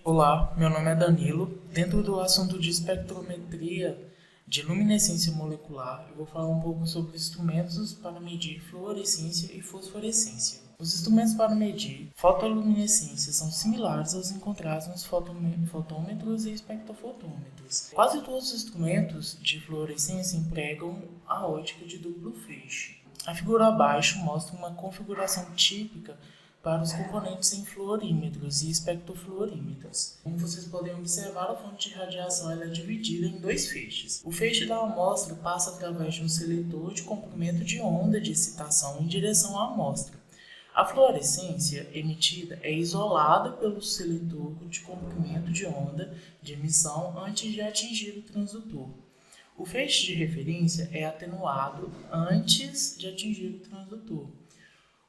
Olá, meu nome é Danilo. Dentro do assunto de espectrometria de luminescência molecular, eu vou falar um pouco sobre instrumentos para medir fluorescência e fosforescência. Os instrumentos para medir fotoluminescência são similares aos encontrados nos fotômetros e espectrofotômetros. Quase todos os instrumentos de fluorescência empregam a ótica de duplo feixe. A figura abaixo mostra uma configuração típica para os componentes em fluorímetros e espectrofluorímetros. Como vocês podem observar, a fonte de radiação é dividida em dois feixes. O feixe da amostra passa através de um seletor de comprimento de onda de excitação em direção à amostra. A fluorescência emitida é isolada pelo seletor de comprimento de onda de emissão antes de atingir o transdutor. O feixe de referência é atenuado antes de atingir o transdutor.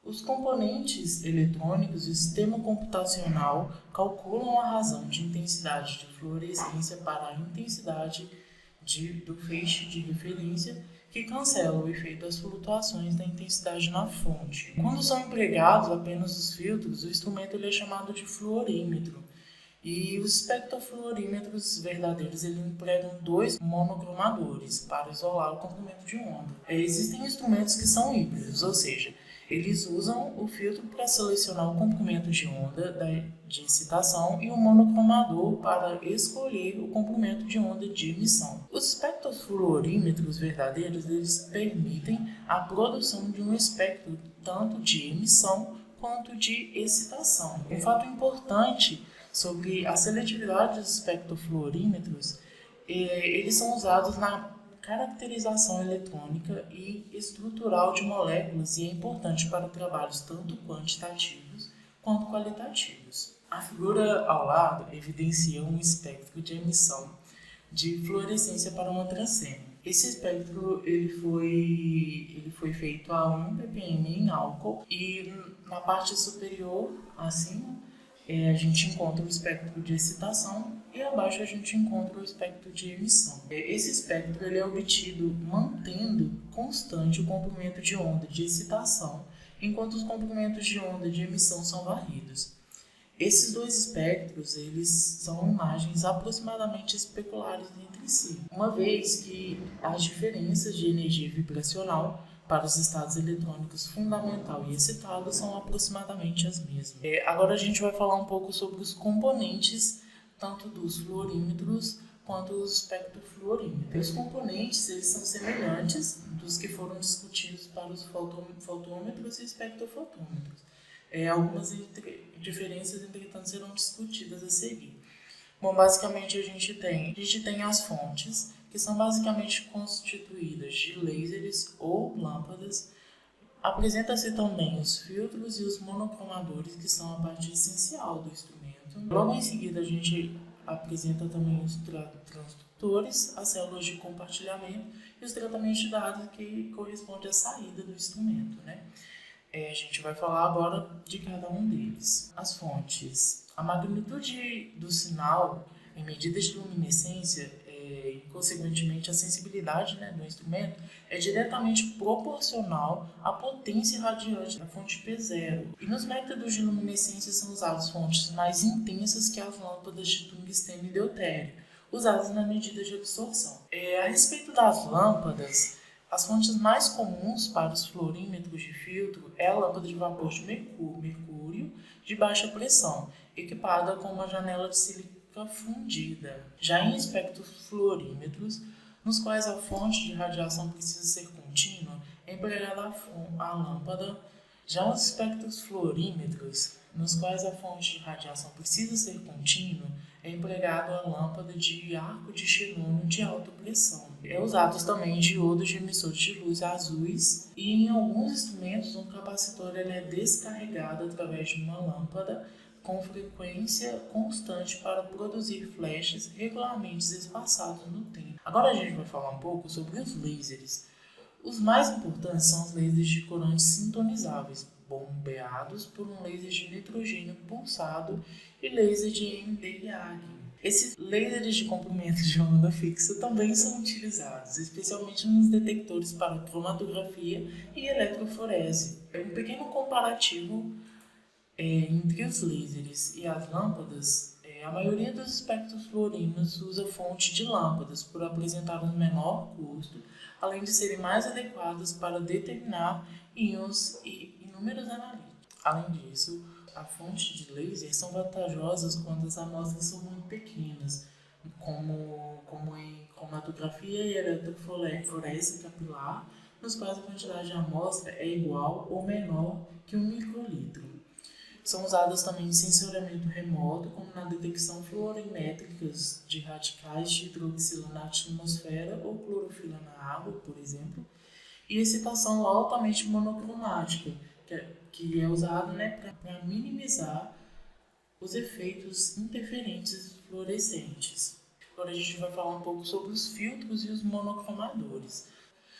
Os componentes eletrônicos do sistema computacional calculam a razão de intensidade de fluorescência para a intensidade do feixe de referência, que cancela o efeito das flutuações da intensidade na fonte. Quando são empregados apenas os filtros, o instrumento é chamado de fluorímetro. E os espectrofluorímetros verdadeiros empregam dois monocromadores para isolar o comprimento de onda. Existem instrumentos que são híbridos, ou seja, eles usam o filtro para selecionar o comprimento de onda de excitação e o monocromador para escolher o comprimento de onda de emissão. Os espectrofluorímetros verdadeiros eles permitem a produção de um espectro tanto de emissão quanto de excitação. Um fato importante sobre a seletividade dos espectrofluorímetros, eles são usados na caracterização eletrônica e estrutural de moléculas e é importante para trabalhos tanto quantitativos quanto qualitativos. A figura ao lado evidencia um espectro de emissão de fluorescência para uma transcena. Esse espectro ele foi feito a 1 ppm em álcool e na parte superior, acima, a gente encontra o espectro de excitação e abaixo a gente encontra o espectro de emissão. Esse espectro ele é obtido mantendo constante o comprimento de onda de excitação, enquanto os comprimentos de onda de emissão são varridos. Esses dois espectros eles são imagens aproximadamente especulares entre si, uma vez que as diferenças de energia vibracional para os estados eletrônicos fundamental e excitado são aproximadamente as mesmas. Agora a gente vai falar um pouco sobre os componentes tanto dos fluorímetros quanto dos espectrofluorímetros. Os componentes eles são semelhantes dos que foram discutidos para os fotômetros e espectrofotômetros. Algumas diferenças, entretanto, serão discutidas a seguir. Bom, basicamente a gente tem as fontes, que são basicamente constituídas de lasers ou lâmpadas. Apresenta-se também os filtros e os monocromadores, que são a parte essencial do instrumento. Logo em seguida a gente apresenta também os transdutores, as células de compartilhamento e os tratamentos de dados que correspondem à saída do instrumento, né? A gente vai falar agora de cada um deles. As fontes. A magnitude do sinal em medidas de luminescência e, consequentemente, a sensibilidade do instrumento é diretamente proporcional à potência radiante da fonte P0. E nos métodos de luminescência são usadas fontes mais intensas que as lâmpadas de tungstênio e deutério, usadas na medida de absorção. A respeito das lâmpadas, as fontes mais comuns para os fluorímetros de filtro é a lâmpada de vapor de mercúrio de baixa pressão, equipada com uma janela de sílica fundida. Já em espectrofluorímetros, nos quais a fonte de radiação precisa ser contínua, é empregada a lâmpada. Já nos espectrofluorímetros, nos quais a fonte de radiação precisa ser contínua, é empregado a lâmpada de arco de xenônio de alta pressão. É usado também diodos de emissores de luz azuis e em alguns instrumentos um capacitor é descarregado através de uma lâmpada com frequência constante para produzir flashes regularmente espaçados no tempo. Agora a gente vai falar um pouco sobre os lasers. Os mais importantes são os lasers de corantes sintonizáveis, bombeados por um laser de nitrogênio pulsado e laser de Nd:YAG. Esses lasers de comprimento de onda fixa também são utilizados, especialmente nos detectores para cromatografia e eletroforese. Um pequeno comparativo entre os lasers e as lâmpadas A maioria dos espectros fluorímetros usa fonte de lâmpadas por apresentar um menor custo, além de serem mais adequadas para determinar íons e números analíticos. Além disso, a fonte de laser são vantajosas quando as amostras são muito pequenas, como em cromatografia e eletroforese capilar, nos quais a quantidade de amostra é igual ou menor que 1 microlitro. São usadas também em sensoriamento remoto, como na detecção fluorimétricas de radicais de hidroxila na atmosfera ou clorofila na água, por exemplo, e excitação altamente monocromática, que é usado para minimizar os efeitos interferentes fluorescentes. Agora a gente vai falar um pouco sobre os filtros e os monocromadores.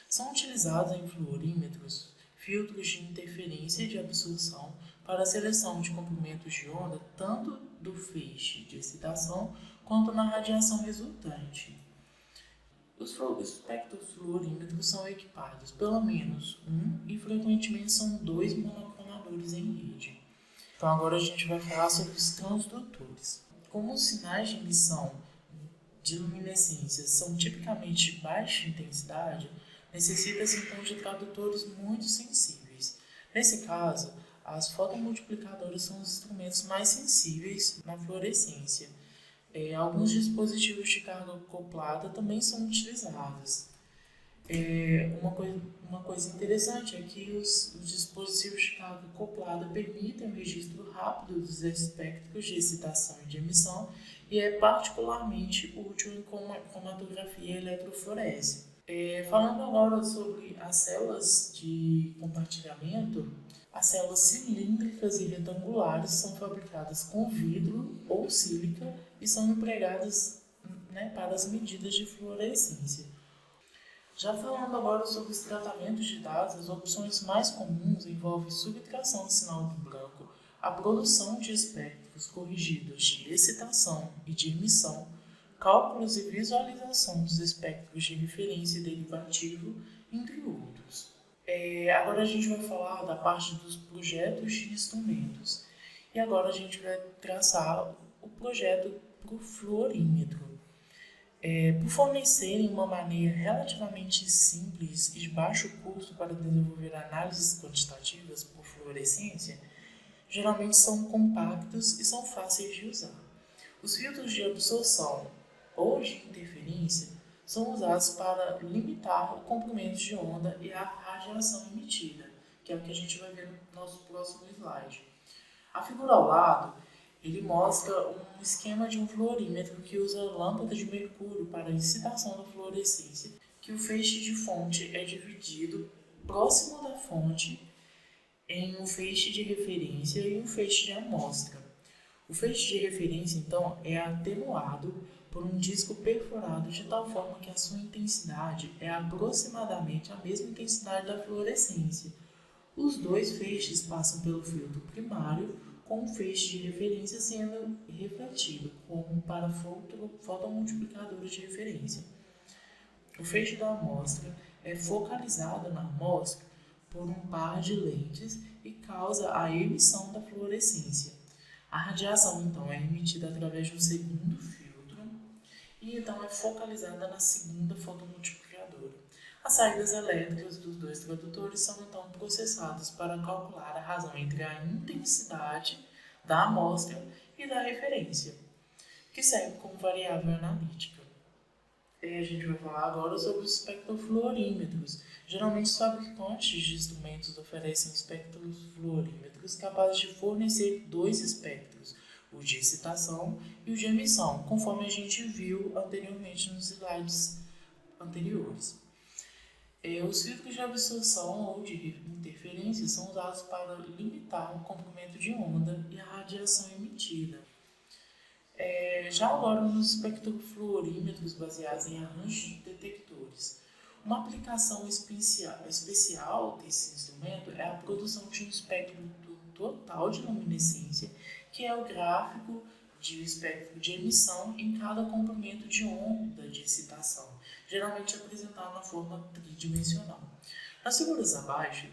São utilizados em fluorímetros filtros de interferência e de absorção para a seleção de comprimentos de onda tanto do feixe de excitação quanto na radiação resultante. Os espectrofluorímetros são equipados pelo menos um e frequentemente são 2 monocromadores em rede. Então agora a gente vai falar sobre os transdutores. Como os sinais de emissão de luminescência são tipicamente de baixa intensidade, necessita-se então de tradutores muito sensíveis. Nesse caso, as fotomultiplicadoras são os instrumentos mais sensíveis na fluorescência. Alguns dispositivos de carga acoplada também são utilizados. Uma coisa interessante é que os dispositivos de carga acoplada permitem o registro rápido dos espectros de excitação e de emissão e é particularmente útil em cromatografia e eletroforese. Falando agora sobre as células de compartilhamento, as células cilíndricas e retangulares são fabricadas com vidro ou sílica e são empregadas para as medidas de fluorescência. Já falando agora sobre os tratamentos de dados, as opções mais comuns envolvem subtração de sinal do branco, a produção de espectros corrigidos de excitação e de emissão, cálculos e visualização dos espectros de referência e derivativo, entre outros. Agora a gente vai falar da parte dos projetos de instrumentos. E agora a gente vai traçar o projeto para o fluorímetro. Por fornecerem uma maneira relativamente simples e de baixo custo para desenvolver análises quantitativas por fluorescência, geralmente são compactos e são fáceis de usar. Os filtros de absorção ou de interferência são usados para limitar o comprimento de onda e a radiação emitida, que é o que a gente vai ver no nosso próximo slide. A figura ao lado ele mostra um esquema de um fluorímetro que usa lâmpada de mercúrio para a excitação da fluorescência, que o feixe de fonte é dividido próximo da fonte em um feixe de referência e um feixe de amostra. O feixe de referência, então, é atenuado por um disco perfurado de tal forma que a sua intensidade é aproximadamente a mesma intensidade da fluorescência. Os dois feixes passam pelo filtro primário, com o feixe de referência sendo refletido, como para fotomultiplicadores de referência. O feixe da amostra é focalizado na amostra por um par de lentes e causa a emissão da fluorescência. A radiação, então, é emitida através de um segundo filtro e, então, é focalizada na segunda fotomultiplicadora. As saídas elétricas dos dois tradutores são, então, processadas para calcular a razão entre a intensidade da amostra e da referência, que serve como variável analítica. A gente vai falar agora sobre os espectrofluorímetros. Geralmente, os fabricantes de instrumentos oferecem espectrofluorímetros capazes de fornecer dois espectros, o de excitação e o de emissão, conforme a gente viu anteriormente nos slides anteriores. Os filtros de absorção ou de interferência são usados para limitar o comprimento de onda e a radiação emitida. Já agora nos espectrofluorímetros baseados em arranjos de detectores. Uma aplicação especial desse instrumento é a produção de um espectro total de luminescência, que é o gráfico de espectro de emissão em cada comprimento de onda de excitação, geralmente apresentado na forma tridimensional. Nas figuras abaixo,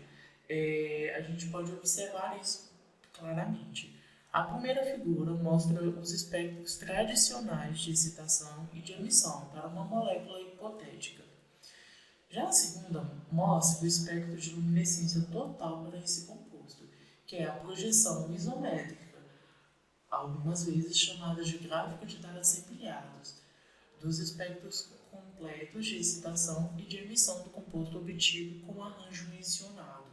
a gente pode observar isso claramente. A primeira figura mostra os espectros tradicionais de excitação e de emissão para uma molécula hipotética. Já a segunda mostra o espectro de luminescência total para esse composto, que é a projeção isométrica, algumas vezes chamada de gráfico de dados empilhados, dos espectros completos de excitação e de emissão do composto obtido com o arranjo mencionado.